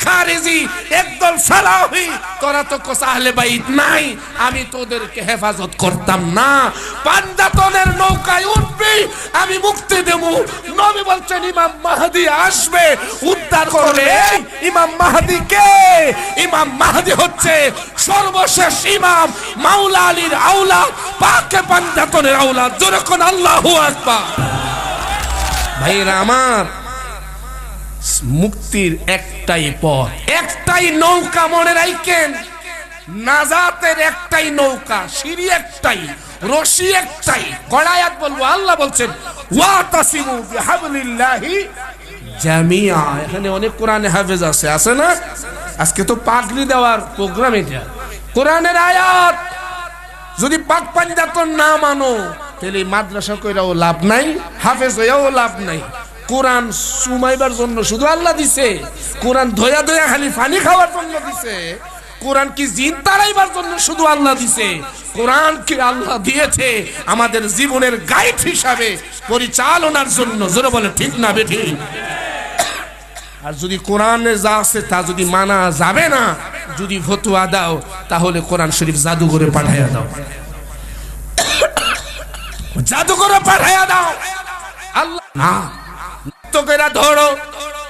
খারিজি, একদল সালাফি, তোরা তো কোস আহলে বাইত নাই, আমি তোদেরকে হেফাজত করতাম না। পাঞ্জাতনের নৌকায় উঠবি, আমি মুক্তি দেব। নবী বলছেন ইমাম মাহদি আসবে, উদ্ধার করবে। ইমাম মাহদি কে? ইমাম মাহদি হচ্ছে সর্বশেষ ইমাম, মাওলা আলীর আওলাদ, পাকে পাঞ্জাতনের আওলাদ। জোরে কোন আল্লাহু আকবার। ভাইরা আমার, মুক্তির একটাই পথ, একটাই নৌকা, মনে রাখেন। নাজাতের একটাই নৌকা, সিঁড়ি একটাই, রশি একটাই। কড়ায়াত বলবো, আল্লাহ বলছেন ওয়াতাসিমু বিহাবলিল্লাহি জামিআ। এখানে অনেক কোরআনে হাফেজ আছে না? আজকে তো পাগড়ি দেওয়ার প্রোগ্রাম, এটা কোরআনের আয়াত। যদি পাক পাঞ্জাতন না মানো, তাহলে মাদ্রাসা কইরাও লাভ নাই, হাফেজ হইয়াও লাভ নাই। কোরআন সুমাইবার জন্য শুধু আল্লাহ দিছে? কোরআন ধয়া ধয়া খালি পানি খাওয়ার জন্য দিছে? কোরআন কি জিন তাড়াইবার জন্য শুধু আল্লাহ দিছে? কোরআন কি আল্লাহ দিয়েছে আমাদের জীবনের গাইড হিসাবে, পরিচালনার জন্য। জোরে বলে ঠিক না বেঠিক? আর যদি কোরআনে যা আছে তা যদি মানা যাবে না, যদি ফতোয়া দাও, তাহলে কোরআন শরীফ জাদুঘরে পাঠাইয়া দাও, জাদুঘরে পাঠাইয়া দাও। আল্লাহ না তো কইরা ধরো,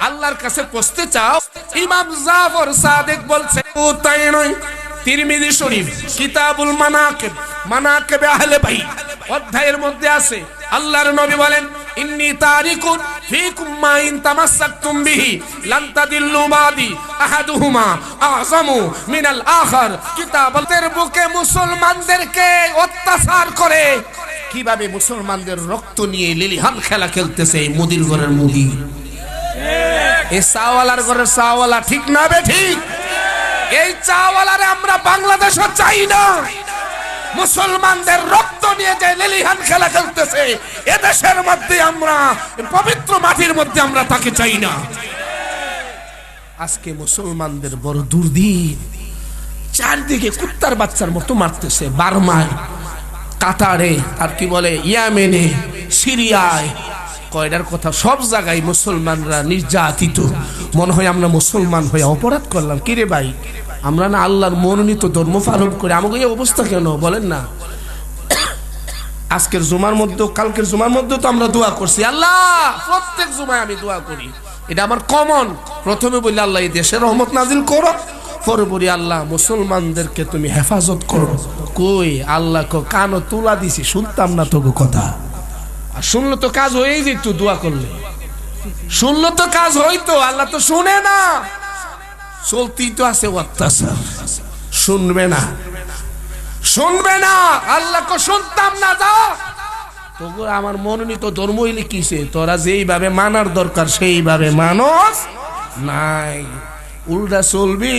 আল্লাহর কাছে পৌঁছতে চাও। ইমাম জাফর সাদিক বলছে, ও তাই নয়, তিরমিজি শরীফ কিতাবুল মানাকিব, মানাকিব আহলে বাইত অধ্যায়ের মধ্যে আছে, আল্লাহর নবী বলেন ইন্নী তারিকুন ফীকুম মা ইন তামাসসাকতুম বিহি লান তাদিল্লু বাদি আহাদুহুমা আযমু মিনাল আখার। কিতাবের বুকে মুসলমানদেরকে অত্যাচার করে, কিভাবে মুসলমানদের রক্ত নিয়ে লিলিহান খেলা খেলতেছে এই মুদির ঘরের মুদি, এই চাওয়ালার ঘরের চাওয়ালা। ঠিক না বে ঠিক? এই চাওয়ালারে আমরা বাংলাদেশে চাই না। মুসলমানদের রক্ত নিয়ে যে লিলিহান খেলা খেলতেছে এদেশের মধ্যে, আমরা পবিত্র মাটির মধ্যে আমরা তাকে চাই না। আজকে মুসলমানদের বড় দুর্দিন, চারদিকে কুত্তার বাচ্চার মতো মারতেছে। বার্মায়, কাতারে, আর কি বলে ইয়েমেনে, সিরিয়ায়, কয়টার কথা, সব জায়গায় মুসলমানরা নির্যাতিত। মনে হয় আমরা মুসলমান হয়ে অপরাধ করলাম। কিরে ভাই, আমরা না আল্লাহর মনোনীত ধর্ম পালন করে, আমাকে এই অবস্থা কেন বলেন না? আজকের জুমার মধ্যে, কালকের জুমার মধ্যে তো আমরা দোয়া করছি। আল্লাহ, প্রত্যেক জুমায় আমি দোয়া করি, এটা আমার কমন। প্রথমে বলি আল্লাহ এই দেশে রহমত নাজিল করো, পরে বলি আল্লাহ মুসলমানদেরকে তুমি হেফাজত করো। কই আল্লাহ কানো তুলা দিছি, শুনতাম না তোকে কথা। আর শুনলো তো কাজ হয়েই যেত, দোয়া করলে শুনলো তো কাজ হইতো। আল্লাহ তো শুনে না, চলতেই তো আছে অত্যাচার। শুনবে না, শুনবে না, আল্লাহকে শুনতাম না। যাও তবু আমার মনোনীত ধর্ম হইলে কিসে, তোরা যেইভাবে মানার দরকার সেইভাবে মানুষ নাই, উল্টা চলবি।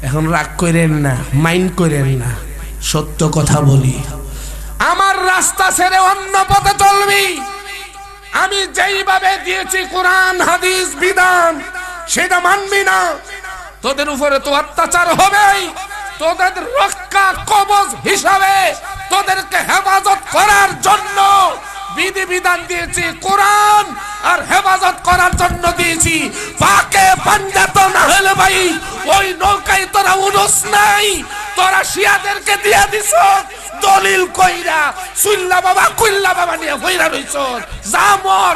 এখন রাগ করেন না, মাইন্ড করেন না, সত্য কথা বলি। আমার রাস্তা ছেড়ে অন্য পথে চলবি। আমি যেইভাবে দিয়েছি কোরআন হাদিস বিধান, সেটা মানবি না, তোদের উপরে তো অত্যাচার হবেই। তোদের রক্ষা কবচ হিসাবে, তোদেরকে হেফাজত করার জন্য বিধি বিধান দিয়েছি কোরআন, আর হেফাজত করার জন্য দিয়েছি পাকে পাঞ্জাতন আহলে বাইত। ওই নৌকায় তোরা উড়স নাই, তোরা শিয়াদেরকে দিয়া দিছ দলিল কইরা, সুল্লা বাবা কুল্লা বাবা নিয়ে কইরা রইছ। যা মর।